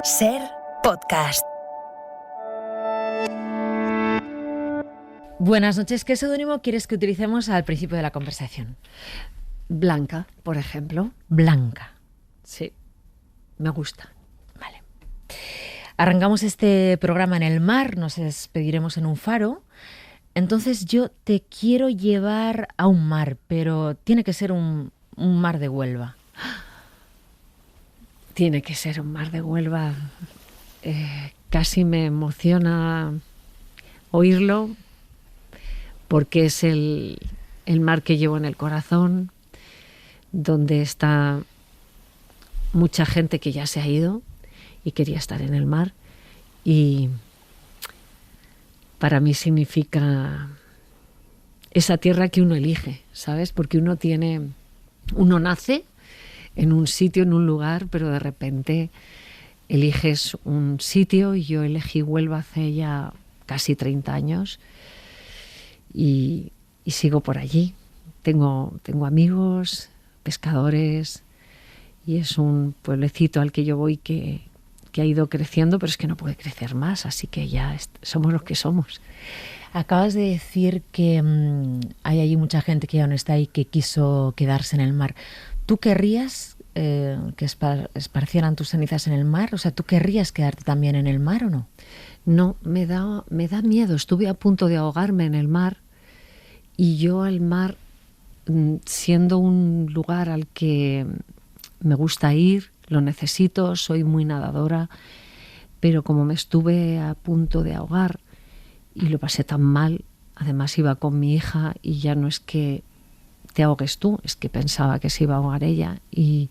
Ser podcast. Buenas noches. ¿Qué seudónimo quieres que utilicemos al principio de la conversación? Blanca, por ejemplo. Blanca. Sí, me gusta. Vale. Arrancamos este programa en el mar, nos despediremos en un faro. Entonces yo te quiero llevar a un mar, pero tiene que ser un mar de Huelva. Tiene que ser un mar de Huelva. Casi me emociona oírlo porque es el mar que llevo en el corazón, donde está mucha gente que ya se ha ido y quería estar en el mar, y para mí significa esa tierra que uno elige, ¿sabes? Porque uno nace en un sitio, en un lugar, pero de repente eliges un sitio, y yo elegí Huelva hace ya casi 30 años y sigo por allí. Tengo amigos, pescadores, y es un pueblecito al que yo voy que ha ido creciendo, pero es que no puede crecer más, así que ya somos los que somos. Acabas de decir que hay allí mucha gente que ya no está ahí, que quiso quedarse en el mar. ¿Tú querrías que esparcieran tus cenizas en el mar? O sea, ¿tú querrías quedarte también en el mar o no? No, me da miedo. Estuve a punto de ahogarme en el mar, y yo al mar, siendo un lugar al que me gusta ir, lo necesito, soy muy nadadora, pero como me estuve a punto de ahogar y lo pasé tan mal, además iba con mi hija, y ya no es que te ahogues tú, es que pensaba que se iba a ahogar ella, y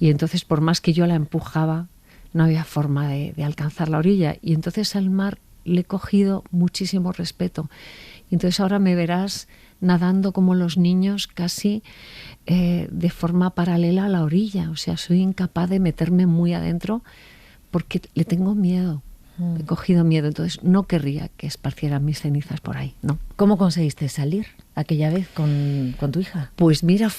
entonces, por más que yo la empujaba, no había forma de alcanzar la orilla, y entonces al mar le he cogido muchísimo respeto, y entonces ahora me verás nadando como los niños, casi de forma paralela a la orilla. O sea, soy incapaz de meterme muy adentro porque le tengo miedo. He cogido miedo, entonces no querría que esparcieran mis cenizas por ahí, no. ¿Cómo conseguiste salir aquella vez con tu hija? Pues mira,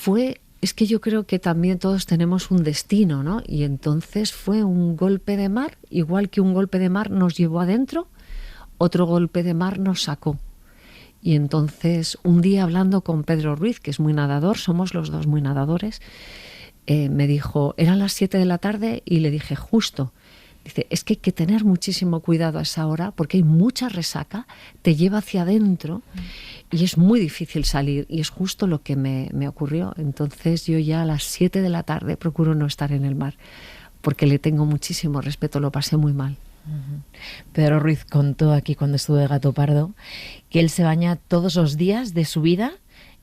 es que yo creo que también todos tenemos un destino, ¿no? Y entonces fue un golpe de mar, igual que un golpe de mar nos llevó adentro, otro golpe de mar nos sacó. Y entonces un día, hablando con Pedro Ruiz, que es muy nadador, somos los dos muy nadadores, me dijo, eran las 7 de la tarde, y le dije, justo. Dice, es que hay que tener muchísimo cuidado a esa hora porque hay mucha resaca, te lleva hacia adentro y es muy difícil salir, y es justo lo que me ocurrió. Entonces yo ya a las 7 de la tarde procuro no estar en el mar porque le tengo muchísimo respeto, lo pasé muy mal. Pedro Ruiz contó aquí, cuando estuvo de Gato Pardo, que él se baña todos los días de su vida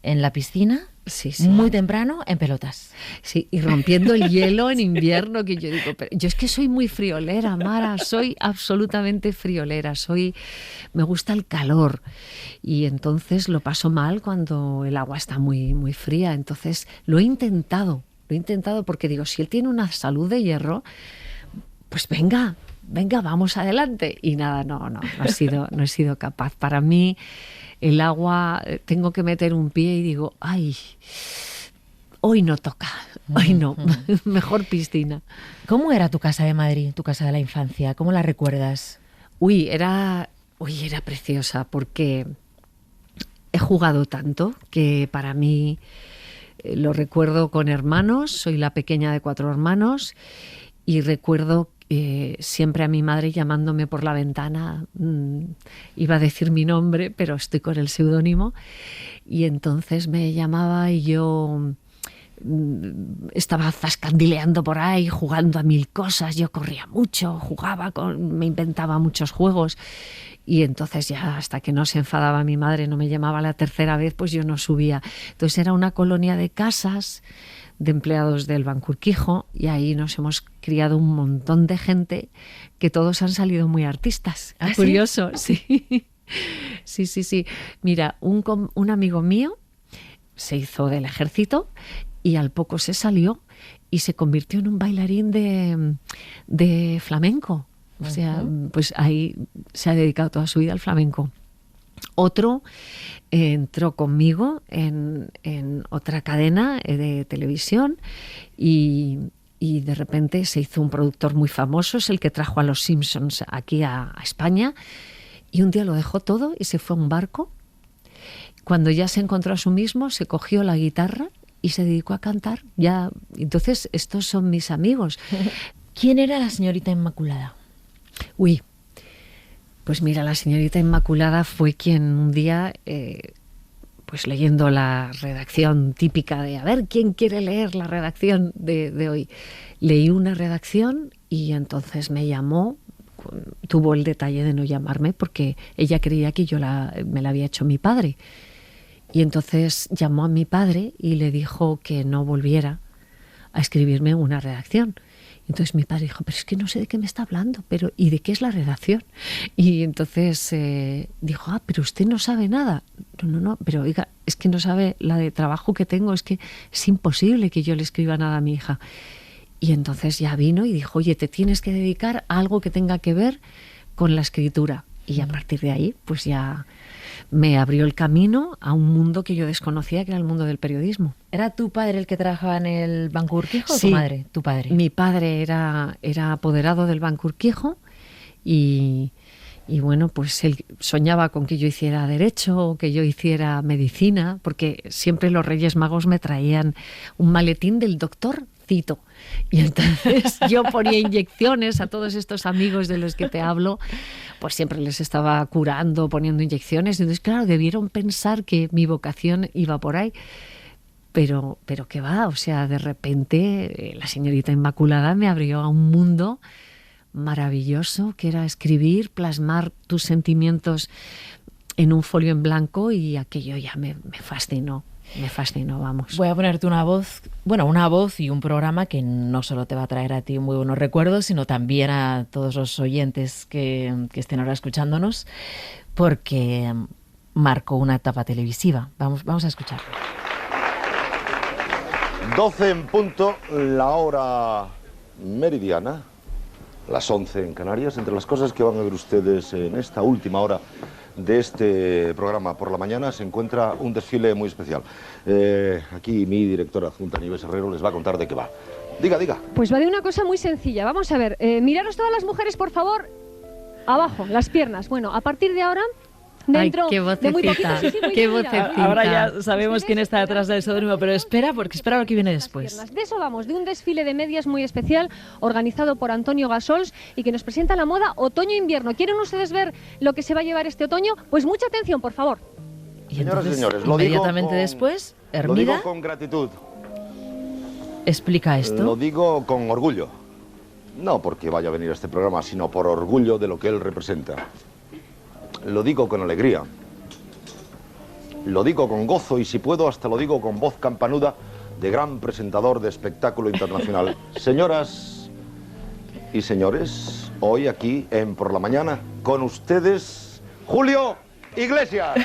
en la piscina. Sí, sí. Muy temprano, en pelotas. Sí, y rompiendo el hielo en invierno, que yo digo, pero yo es que soy muy friolera, Mara, soy absolutamente friolera, me gusta el calor, y entonces lo paso mal cuando el agua está muy, muy fría. Entonces lo he intentado porque digo, si él tiene una salud de hierro, pues venga, vamos adelante. Y nada, no he sido capaz. Para mí el agua, tengo que meter un pie y digo, ay, hoy no toca, hoy no, mejor piscina. ¿Cómo era tu casa de Madrid, tu casa de la infancia? ¿Cómo la recuerdas? Era preciosa, porque he jugado tanto que para mí lo recuerdo con hermanos. Soy la pequeña de 4 hermanos, y recuerdo siempre a mi madre llamándome por la ventana. Iba a decir mi nombre, pero estoy con el seudónimo, y entonces me llamaba y yo estaba zascandileando por ahí, jugando a 1000 cosas. Yo corría mucho, me inventaba muchos juegos, y entonces ya, hasta que no se enfadaba mi madre, no me llamaba la tercera vez, pues yo no subía. Entonces era una colonia de casas de empleados del Banco Urquijo, y ahí nos hemos criado un montón de gente que todos han salido muy artistas. ¿Ah, curioso, sí. Sí. Mira, un amigo mío se hizo del ejército y al poco se salió y se convirtió en un bailarín de flamenco. O sea, pues ahí se ha dedicado toda su vida al flamenco. Otro entró conmigo en otra cadena de televisión y y de repente se hizo un productor muy famoso, es el que trajo a los Simpsons aquí a España, y un día lo dejó todo y se fue a un barco. Cuando ya se encontró a sí mismo, se cogió la guitarra y se dedicó a cantar. Ya, entonces, estos son mis amigos. ¿Quién era la señorita Inmaculada? Uy, pues mira, la señorita Inmaculada fue quien un día, pues leyendo la redacción típica de, a ver, ¿quién quiere leer la redacción de hoy? Leí una redacción y entonces me llamó, tuvo el detalle de no llamarme porque ella creía que me la había hecho mi padre. Y entonces llamó a mi padre y le dijo que no volviera a escribirme una redacción. Entonces mi padre dijo, pero es que no sé de qué me está hablando, pero ¿y de qué es la redacción? Y entonces dijo, pero usted no sabe nada. No, pero oiga, es que no sabe la de trabajo que tengo, es que es imposible que yo le escriba nada a mi hija. Y entonces ya vino y dijo, oye, te tienes que dedicar a algo que tenga que ver con la escritura. Y a partir de ahí, pues ya me abrió el camino a un mundo que yo desconocía, que era el mundo del periodismo. ¿Era tu padre el que trabajaba en el Banco Urquijo o sí, tu madre? Tu padre. Mi padre era apoderado del Banco Urquijo y bueno, pues él soñaba con que yo hiciera derecho o que yo hiciera medicina, porque siempre los Reyes Magos me traían un maletín del doctor Cito. Y entonces yo ponía inyecciones a todos estos amigos de los que te hablo, pues siempre les estaba curando, poniendo inyecciones. Entonces, claro, debieron pensar que mi vocación iba por ahí. Pero qué va, o sea, de repente la señorita Inmaculada me abrió a un mundo maravilloso que era escribir, plasmar tus sentimientos en un folio en blanco, y aquello ya me fascinó. Me fascinó, vamos. Voy a ponerte una voz y un programa que no solo te va a traer a ti muy buenos recuerdos, sino también a todos los oyentes que estén ahora escuchándonos, porque marcó una etapa televisiva. Vamos a escucharlo. 12 en punto, la hora meridiana, las 11 en Canarias. Entre las cosas que van a ver ustedes en esta última hora de este programa por la mañana se encuentra un desfile muy especial. Aquí mi directora adjunta, Nieves Herrero, les va a contar de qué va. Diga. Pues va de una cosa muy sencilla. Vamos a ver, miraros todas las mujeres, por favor, abajo, las piernas. Bueno, a partir de ahora, dentro qué de muy poquito... Sí, qué vocecita. Ahora ya sabemos quién está detrás del seudónimo, pero espera lo que viene después. De eso vamos, de un desfile de medias muy especial organizado por Antonio Gasols y que nos presenta la moda otoño-invierno. ¿Quieren ustedes ver lo que se va a llevar este otoño? Pues mucha atención, por favor. Y Señoras y entonces, señores, lo inmediatamente digo después, lo Hermida digo con gratitud. explica esto. Lo digo con orgullo. No porque vaya a venir a este programa, sino por orgullo de lo que él representa. Lo digo con alegría. Lo digo con gozo y si puedo hasta lo digo con voz campanuda de gran presentador de espectáculo internacional. Señoras y señores, hoy aquí en Por la Mañana con ustedes, Julio Iglesias.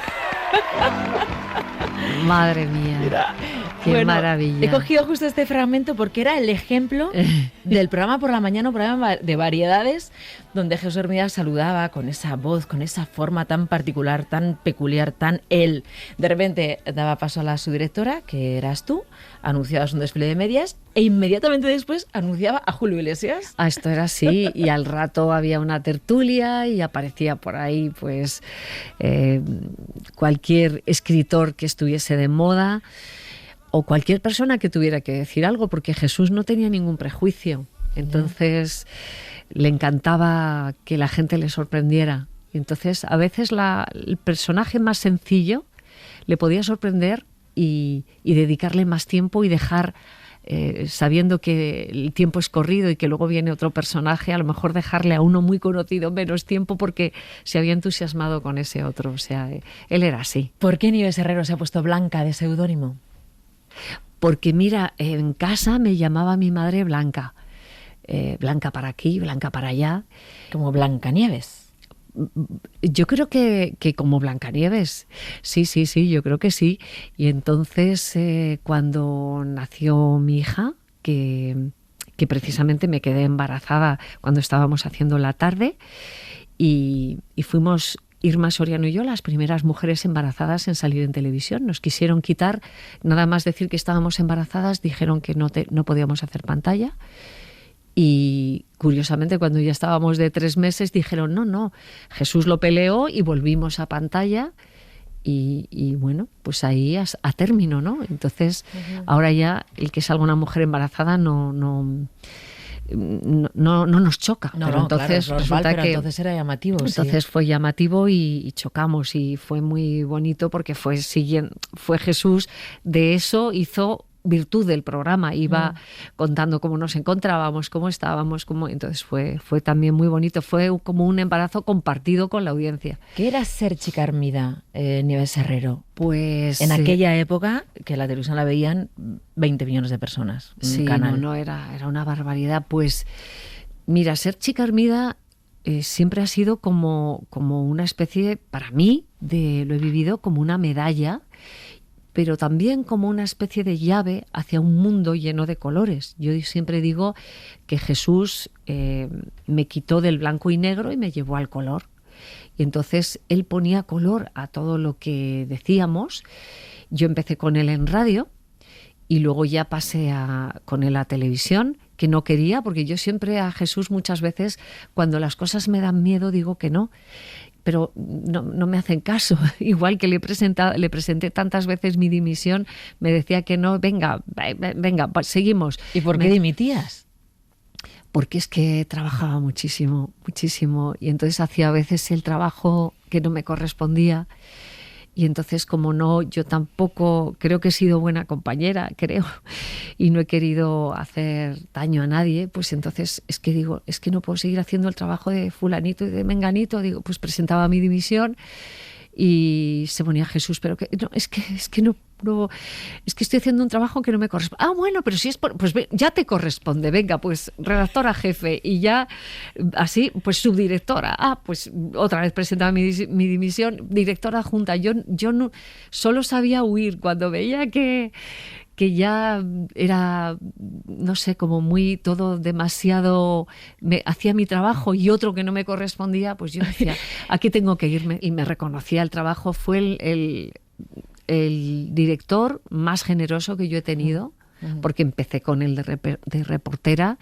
Madre mía. Mira, qué maravilla. He cogido justo este fragmento porque era el ejemplo del programa por la mañana, un programa de variedades, donde Jesús Hermida saludaba con esa voz, con esa forma tan particular, tan peculiar, tan él. De repente daba paso a la subdirectora, que eras tú, anunciabas un desfile de medias e inmediatamente después anunciaba a Julio Iglesias. Esto era así, y al rato había una tertulia y aparecía por ahí pues cualquier escritor que estuviese de moda o cualquier persona que tuviera que decir algo, porque Jesús no tenía ningún prejuicio. Entonces le encantaba que la gente le sorprendiera. Y entonces a veces el personaje más sencillo le podía sorprender y dedicarle más tiempo y dejar, sabiendo que el tiempo es corrido y que luego viene otro personaje, a lo mejor dejarle a uno muy conocido menos tiempo porque se había entusiasmado con ese otro. O sea, él era así. ¿Por qué Nieves Herrero se ha puesto Blanca de seudónimo? Porque mira, en casa me llamaba mi madre Blanca. Blanca para aquí, Blanca para allá. Como Blancanieves. Yo creo que como Blancanieves. Sí, yo creo que sí. Y entonces cuando nació mi hija, que precisamente me quedé embarazada cuando estábamos haciendo la tarde, y fuimos Irma Soriano y yo, las primeras mujeres embarazadas en salir en televisión. Nos quisieron quitar, nada más decir que estábamos embarazadas, dijeron que no podíamos hacer pantalla. Y curiosamente, cuando ya estábamos de 3 meses, dijeron no, Jesús lo peleó y volvimos a pantalla. Y bueno, pues ahí a término, ¿no? Entonces, ahora ya el que salga una mujer embarazada no nos choca. No, pero no, entonces claro, resulta normal, pero que entonces era llamativo. entonces sí. fue llamativo y chocamos, y fue muy bonito porque fue Jesús, de eso hizo virtud del programa, iba contando cómo nos encontrábamos, cómo estábamos, entonces fue también muy bonito, fue como un embarazo compartido con la audiencia. ¿Qué era ser Chica Armida, Nieves Herrero? Pues en aquella época, que la televisión la veían 20 millones de personas. Sí, canal. no, era una barbaridad. Pues mira, ser Chica Armida siempre ha sido como una especie, para mí, lo he vivido como una medalla, pero también como una especie de llave hacia un mundo lleno de colores. Yo siempre digo que Jesús me quitó del blanco y negro y me llevó al color. Y entonces él ponía color a todo lo que decíamos. Yo empecé con él en radio y luego ya pasé con él a televisión, que no quería, porque yo siempre a Jesús muchas veces, cuando las cosas me dan miedo, digo que no. Pero no me hacen caso. Igual que le presenté tantas veces mi dimisión, me decía que no, venga, seguimos. ¿Y por qué dimitías? Porque es que trabajaba muchísimo, y entonces hacía a veces el trabajo que no me correspondía. Y entonces, como no, yo tampoco creo que he sido buena compañera, y no he querido hacer daño a nadie, pues entonces es que digo, es que no puedo seguir haciendo el trabajo de fulanito y de menganito. Digo, pues presentaba mi dimisión y se ponía Jesús, pero es que estoy haciendo un trabajo que no me corresponde. Ah, bueno, pero si es pues ya te corresponde, venga, pues redactora jefe, y ya así, pues subdirectora. Ah, pues otra vez presentaba mi dimisión, directora adjunta. Yo no, solo sabía huir cuando veía que ya era, no sé, como muy todo demasiado, hacía mi trabajo y otro que no me correspondía, pues yo decía, aquí tengo que irme. Y me reconocía el trabajo. Fue el director más generoso que yo he tenido, porque empecé con él de reportera,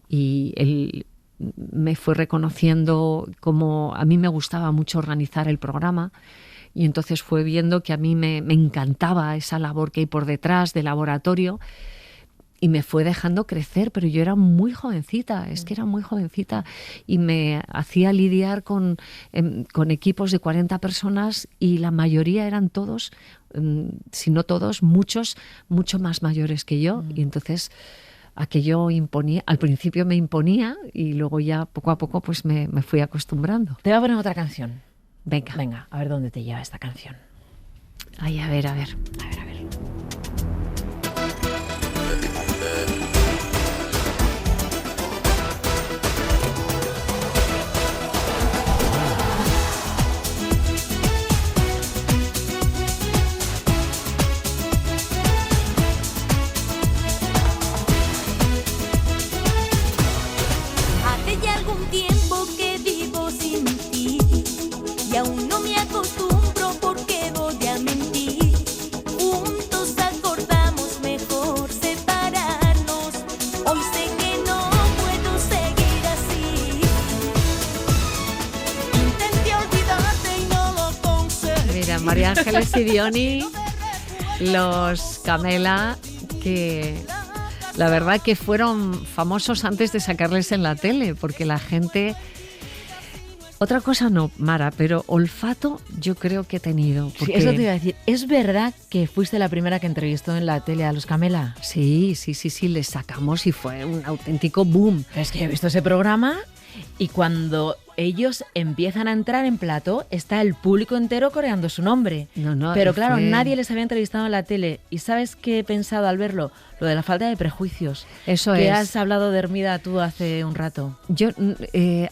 y él me fue reconociendo como a mí me gustaba mucho organizar el programa. Y entonces fue viendo que a mí me encantaba esa labor que hay por detrás de laboratorio, y me fue dejando crecer, pero yo era muy jovencita, y me hacía lidiar con equipos de 40 personas, y la mayoría eran todos, si no todos, mucho más mayores que yo. Y entonces aquello imponía, al principio me imponía, y luego ya poco a poco pues me fui acostumbrando. Te voy a poner otra canción. Venga, a ver dónde te lleva esta canción. Ay, a ver. Hace ya algún tiempo que vivo sin ti, y aún no me acostumbro porque voy a mentir. Juntos acordamos mejor separarnos. Hoy sé que no puedo seguir así. Intenté olvidarte y no lo conseguí. Mira, María Ángeles y Diony, los Camela, que la verdad que fueron famosos antes de sacarles en la tele, porque la gente... Otra cosa no, Mara, pero olfato yo creo que he tenido. Sí, eso te iba a decir. ¿Es verdad que fuiste la primera que entrevistó en la tele a los Camela? Sí, les sacamos y fue un auténtico boom. Es que he visto ese programa, y cuando ellos empiezan a entrar en plató, está el público entero coreando su nombre. No, pero claro, nadie les había entrevistado en la tele. ¿Y sabes qué he pensado al verlo? Lo de la falta de prejuicios. Eso que es. has hablado de Hermida tú hace un rato. Yo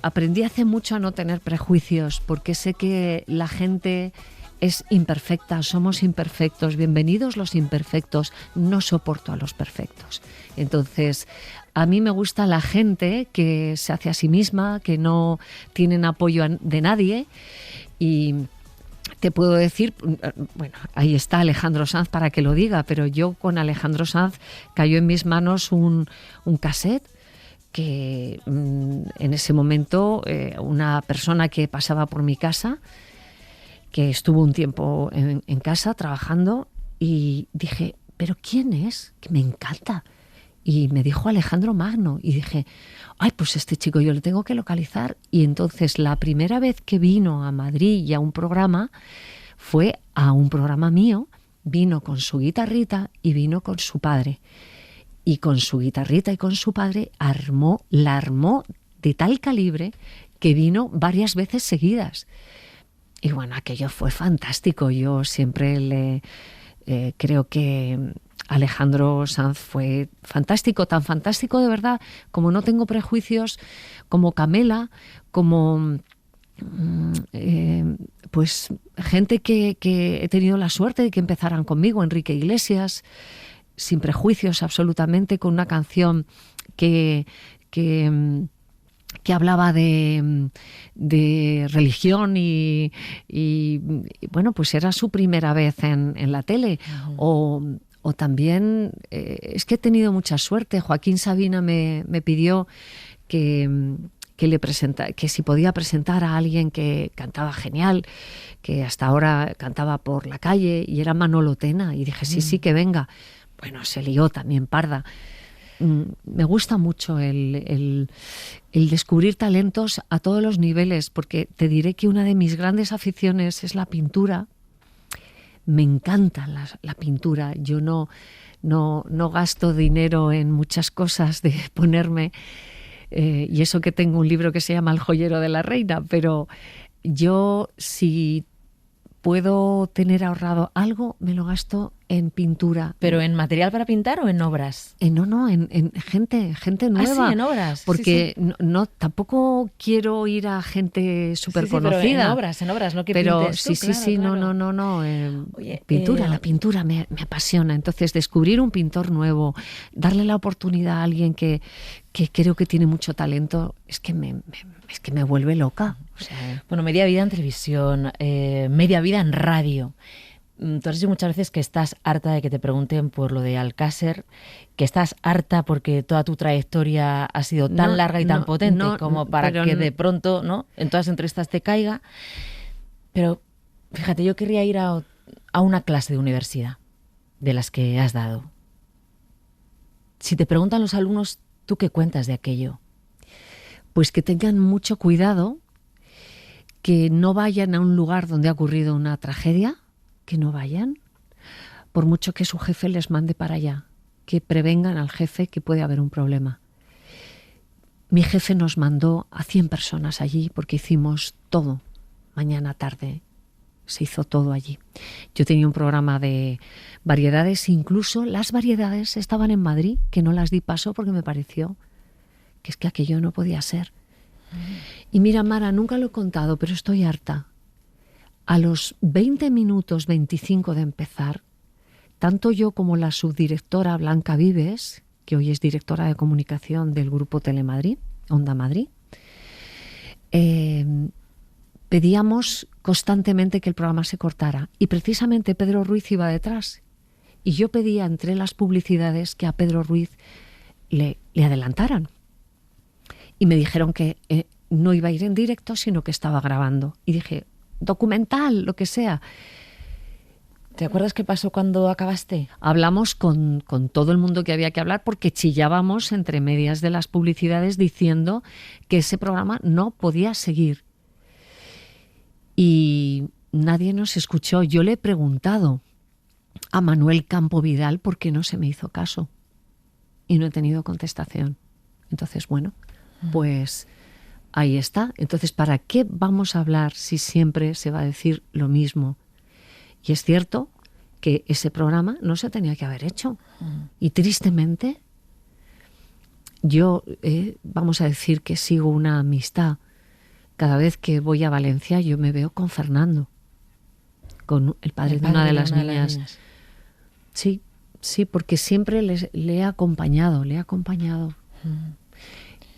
aprendí hace mucho a no tener prejuicios, porque sé que la gente es imperfecta, somos imperfectos, bienvenidos los imperfectos, no soporto a los perfectos. Entonces, a mí me gusta la gente que se hace a sí misma, que no tienen apoyo de nadie, y te puedo decir, bueno, ahí está Alejandro Sanz para que lo diga, pero yo con Alejandro Sanz cayó en mis manos un cassette que en ese momento una persona que pasaba por mi casa, que estuvo un tiempo en casa trabajando, y dije, ¿pero quién es? Que me encanta. Y me dijo Alejandro Magno, y dije, ay, pues este chico yo le tengo que localizar. Y entonces la primera vez que vino a Madrid y a un programa, fue a un programa mío, vino con su guitarrita y vino con su padre. Y con su guitarrita y con su padre la armó de tal calibre que vino varias veces seguidas. Y bueno, aquello fue fantástico. Yo siempre creo que Alejandro Sanz fue fantástico, tan fantástico de verdad, como No tengo prejuicios, como Camela, como pues gente que he tenido la suerte de que empezaran conmigo, Enrique Iglesias, sin prejuicios absolutamente, con una canción que hablaba de religión y bueno, pues era su primera vez en la tele. O también, es que he tenido mucha suerte. Joaquín Sabina me pidió que si podía presentar a alguien que cantaba genial, que hasta ahora cantaba por la calle, y era Manolo Tena, y dije, sí, que venga. Bueno, se lió también parda. Me gusta mucho el descubrir talentos a todos los niveles, porque te diré que una de mis grandes aficiones es la pintura. Me encanta la pintura. Yo no gasto dinero en muchas cosas de ponerme, y eso que tengo un libro que se llama El joyero de la reina, pero yo, si puedo tener ahorrado algo, me lo gasto en pintura. ¿Pero en material para pintar o en obras? No, en gente nueva. Ah, sí, en obras. Porque sí. No, tampoco quiero ir a gente súper conocida. Pero en obras, no que pero pintes tú, sí, claro. no. Oye, Pintura, la pintura me apasiona. Entonces, descubrir un pintor nuevo, darle la oportunidad a alguien que creo que tiene mucho talento, es que me vuelve loca. O sea, bueno, media vida en televisión, media vida en radio. Tú has dicho muchas veces que estás harta de que te pregunten por lo de Alcácer, que estás harta porque toda tu trayectoria ha sido tan larga y tan potente como para que de pronto, ¿no?, en todas las entrevistas te caiga. Pero fíjate, yo querría ir a una clase de universidad de las que has dado. Si te preguntan los alumnos, ¿tú qué cuentas de aquello? Pues que tengan mucho cuidado, que no vayan a un lugar donde ha ocurrido una tragedia, que no vayan, por mucho que su jefe les mande para allá, que prevengan al jefe que puede haber un problema. Mi jefe nos mandó a 100 personas allí porque hicimos todo, mañana, tarde, se hizo todo allí. Yo tenía un programa de variedades, incluso las variedades estaban en Madrid, que no las di paso porque me pareció que es que aquello no podía ser. Y mira, Mara, nunca lo he contado, pero estoy harta. A los 20 minutos, 25 de empezar, tanto yo como la subdirectora Blanca Vives, que hoy es directora de comunicación del Grupo Telemadrid, Onda Madrid, pedíamos constantemente que el programa se cortara. Y precisamente Pedro Ruiz iba detrás. Y yo pedía entre las publicidades que a Pedro Ruiz le adelantaran. Y me dijeron que no iba a ir en directo, sino que estaba grabando. Y dije, documental, lo que sea. ¿Te acuerdas qué pasó cuando acabaste? Hablamos con todo el mundo que había que hablar, porque chillábamos entre medias de las publicidades diciendo que ese programa no podía seguir. Y nadie nos escuchó. Yo le he preguntado a Manuel Campo Vidal por qué no se me hizo caso. Y no he tenido contestación. Entonces, bueno, pues ahí está. Entonces, ¿para qué vamos a hablar si siempre se va a decir lo mismo? Y es cierto que ese programa no se tenía que haber hecho. Y tristemente, yo, vamos a decir que sigo una amistad. Cada vez que voy a Valencia, yo me veo con Fernando. con el padre de una de las niñas. Sí, sí, porque siempre le he acompañado.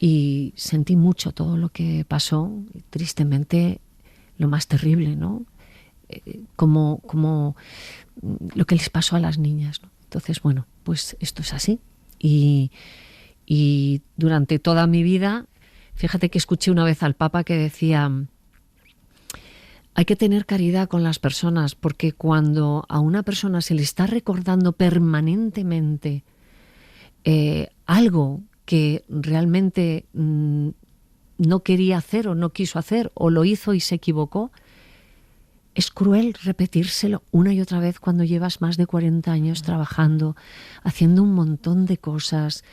Y sentí mucho todo lo que pasó, tristemente lo más terrible, ¿no? Como lo que les pasó a las niñas, ¿no? Entonces, bueno, pues esto es así. Y durante toda mi vida, fíjate que escuché una vez al Papa que decía: hay que tener caridad con las personas, porque cuando a una persona se le está recordando permanentemente algo que realmente no quería hacer o no quiso hacer, o lo hizo y se equivocó, es cruel repetírselo una y otra vez cuando llevas más de 40 años trabajando, haciendo un montón de cosas,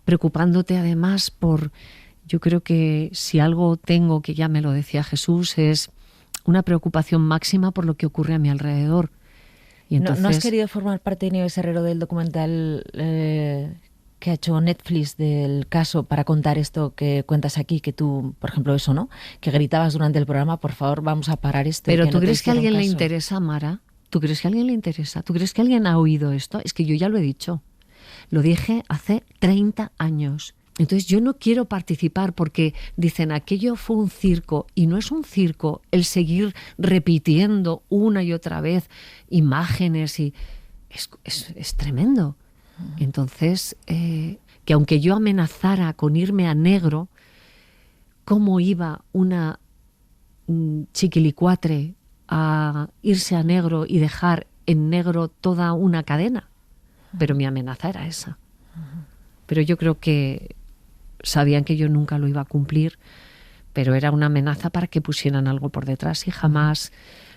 preocupándote además por... Yo creo que si algo tengo, que ya me lo decía Jesús, es una preocupación máxima por lo que ocurre a mi alrededor. Y entonces, ¿No has querido formar parte, Nieves Herrero, del documental que ha hecho Netflix del caso, para contar esto que cuentas aquí, que tú, por ejemplo, eso, ¿no? Que gritabas durante el programa: por favor, vamos a parar esto. Pero ¿tú no crees que a alguien le caso? interesa, Mara? ¿Tú crees que a alguien le interesa? ¿Tú crees que alguien ha oído esto? Es que yo ya lo he dicho. Lo dije hace 30 años. Entonces yo no quiero participar porque dicen aquello fue un circo, y no es un circo el seguir repitiendo una y otra vez imágenes, y es tremendo. Entonces, que aunque yo amenazara con irme a negro, ¿cómo iba una chiquilicuatre a irse a negro y dejar en negro toda una cadena? Pero mi amenaza era esa. Pero yo creo que sabían que yo nunca lo iba a cumplir, pero era una amenaza para que pusieran algo por detrás, y jamás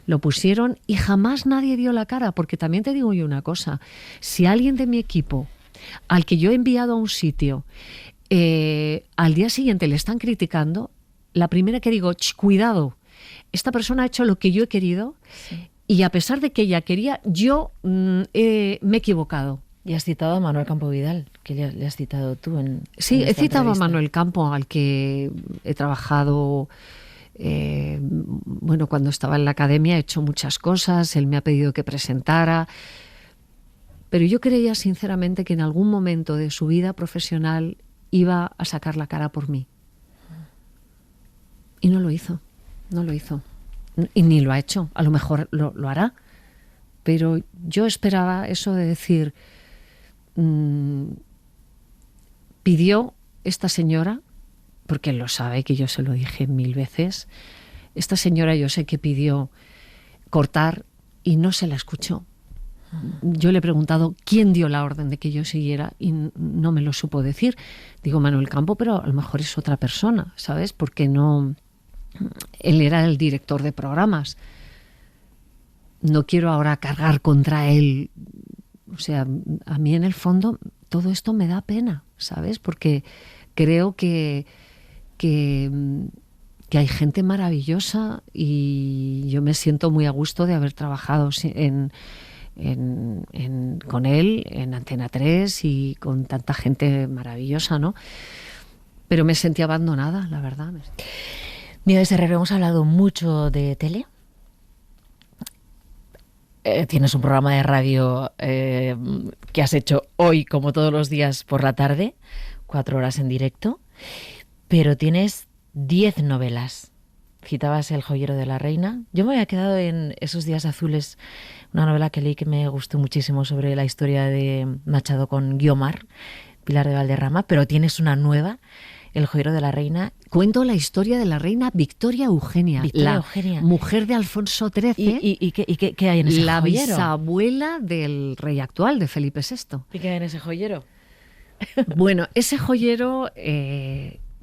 lo pusieron, y jamás nadie dio la cara, porque también te digo yo una cosa: si alguien de mi equipo, al que yo he enviado a un sitio, al día siguiente le están criticando, la primera que digo: cuidado, esta persona ha hecho lo que yo he querido, sí, y a pesar de que ella quería, yo me he equivocado. Y has citado a Manuel Campo Vidal, que le has citado tú en... Sí, en he citado entrevista. a Manuel Campo, al que he trabajado, bueno, cuando estaba en la academia he hecho muchas cosas, él me ha pedido que presentara, pero yo creía sinceramente que en algún momento de su vida profesional iba a sacar la cara por mí. Y no lo hizo. Y ni lo ha hecho, a lo mejor lo hará, pero yo esperaba eso de decir... pidió esta señora, porque él lo sabe, que yo se lo dije 1000 veces, esta señora yo sé que pidió cortar y no se la escuchó. Yo le he preguntado quién dio la orden de que yo siguiera y no me lo supo decir. Digo, Manuel Campo, pero a lo mejor es otra persona, ¿sabes? Porque no... Él era el director de programas. No quiero ahora cargar contra él. O sea, a mí en el fondo todo esto me da pena, ¿sabes? Porque creo que hay gente maravillosa, y yo me siento muy a gusto de haber trabajado con él en Antena 3 y con tanta gente maravillosa, ¿no? Pero me sentí abandonada, la verdad. Nieves Herrero, hemos hablado mucho de tele. Tienes un programa de radio que has hecho hoy, como todos los días, por la tarde, 4 horas en directo, pero tienes 10 novelas. Citabas El joyero de la reina. Yo me había quedado en Esos días azules, una novela que leí que me gustó muchísimo, sobre la historia de Machado con Guiomar, Pilar de Valderrama, pero tienes una nueva, El joyero de la reina. Cuento la historia de la reina Victoria Eugenia, Victoria la Eugenia, mujer de Alfonso XIII, ¿Y qué hay en ese la joyero? bisabuela del rey actual, de Felipe VI. ¿Y qué hay en ese joyero? Bueno, ese joyero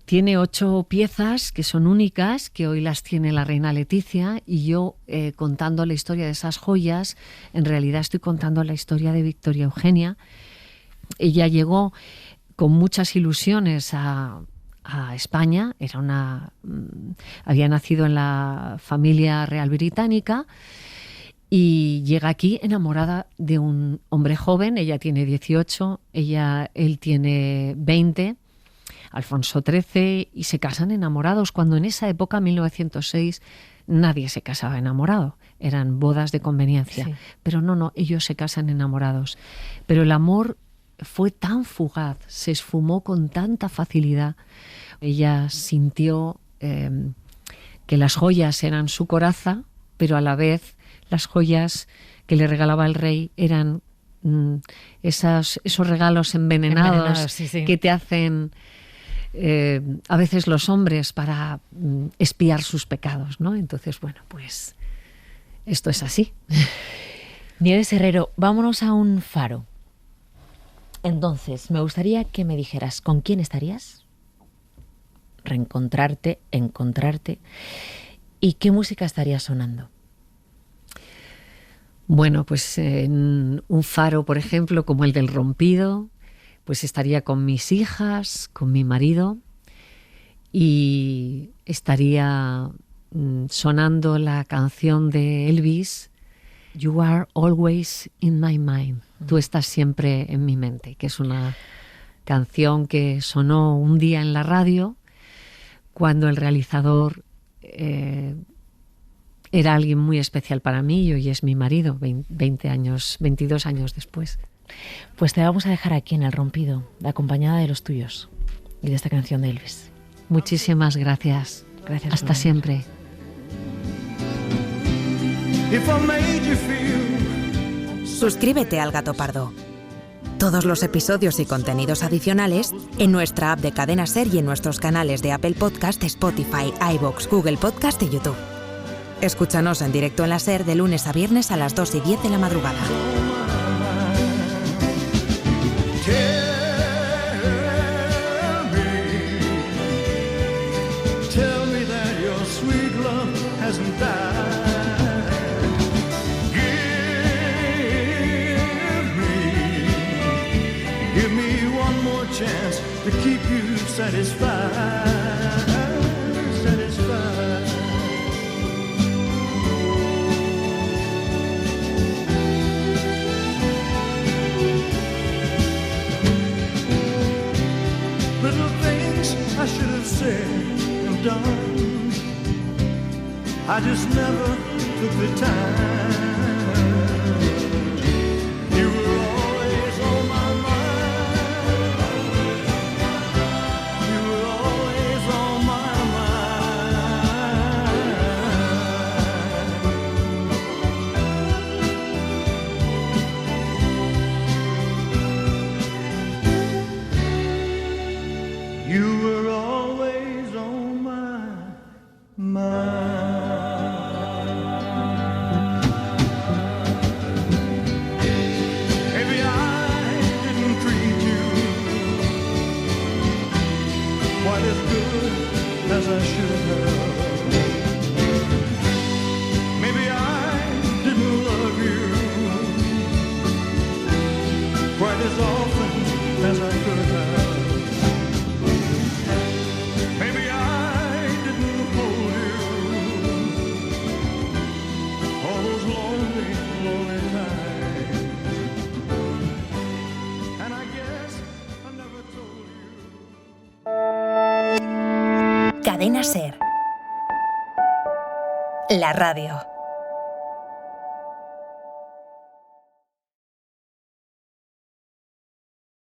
tiene 8 piezas que son únicas, que hoy las tiene la reina Leticia, y yo contando la historia de esas joyas, en realidad estoy contando la historia de Victoria Eugenia. Ella llegó con muchas ilusiones a España, había nacido en la familia real británica, y llega aquí enamorada de un hombre joven. Ella tiene 18, él tiene 20, Alfonso XIII, y se casan enamorados, cuando en esa época, 1906, nadie se casaba enamorado. eran bodas de conveniencia. Sí. Pero no, ellos se casan enamorados. Pero el amor fue tan fugaz, se esfumó con tanta facilidad. Ella sintió que las joyas eran su coraza, pero a la vez las joyas que le regalaba el rey eran esos regalos envenenados sí. que te hacen a veces los hombres para expiar sus pecados, ¿no? Entonces, bueno, pues esto es así. Nieves Herrero, vámonos a un faro. Entonces, me gustaría que me dijeras con quién estarías, reencontrarte, encontrarte, y qué música estaría sonando. Bueno, pues en un faro, por ejemplo, como el del Rompido, pues estaría con mis hijas, con mi marido, y estaría sonando la canción de Elvis, You Are Always in My Mind. Tú estás siempre en mi mente, que es una canción que sonó un día en la radio cuando el realizador era alguien muy especial para mí y hoy es mi marido, 22 años después. Pues te vamos a dejar aquí en El Rompido, acompañada de los tuyos y de esta canción de Elvis. Muchísimas gracias. Gracias. Hasta siempre. Suscríbete al Gato Pardo. Todos los episodios y contenidos adicionales en nuestra app de Cadena Ser y en nuestros canales de Apple Podcast, Spotify, iVoox, Google Podcast y YouTube. Escúchanos en directo en la Ser de lunes a viernes a las 2:10 de la madrugada. Tell me that your sweet love hasn't died. Give me one more chance to keep you satisfied. Little things I should have said and done, I just never took the time. You were always on my mind. You were always on my mind. You were always on my mind. Maybe I didn't treat you quite as good as I should have. Maybe I didn't love you quite as often as I could have. Maybe I didn't hold you all those lonely, lonely nights. And I guess I never told you. Cadena Ser. La radio.